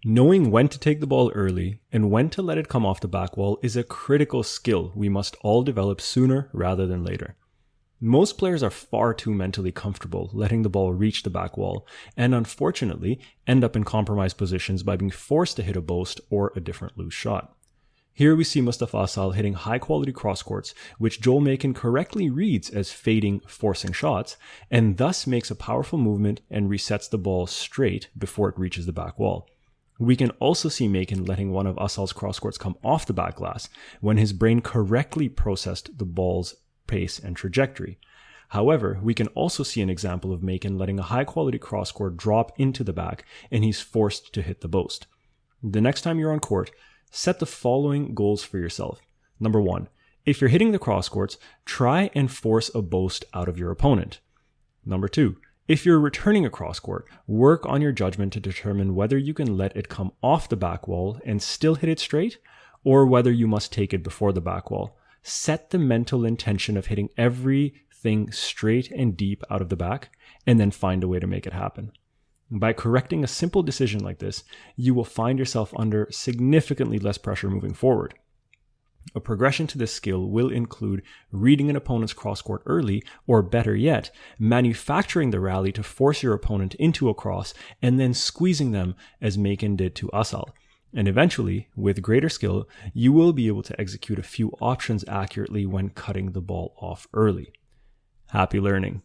Knowing when to take the ball early and when to let it come off the back wall is a critical skill we must all develop sooner rather than later. Most players are far too mentally comfortable letting the ball reach the back wall and unfortunately end up in compromised positions by being forced to hit a boast or a different loose shot. Here we see Mustafa Asal hitting high-quality cross-courts, which Joel Macon correctly reads as fading, forcing shots, and thus makes a powerful movement and resets the ball straight before it reaches the back wall. We can also see Macon letting one of Asal's cross-courts come off the back glass when his brain correctly processed the ball's pace and trajectory. However, we can also see an example of Macon letting a high-quality cross-court drop into the back and he's forced to hit the boast. The next time you're on court, set the following goals for yourself. Number 1, if you're hitting the cross-courts, try and force a boast out of your opponent. Number 2, if you're returning a cross-court, work on your judgment to determine whether you can let it come off the back wall and still hit it straight, or whether you must take it before the back wall. Set the mental intention of hitting everything straight and deep out of the back, and then find a way to make it happen. By correcting a simple decision like this, you will find yourself under significantly less pressure moving forward. A progression to this skill will include reading an opponent's cross-court early, or better yet, manufacturing the rally to force your opponent into a cross and then squeezing them as Macon did to Asal. And eventually, with greater skill, you will be able to execute a few options accurately when cutting the ball off early. Happy learning!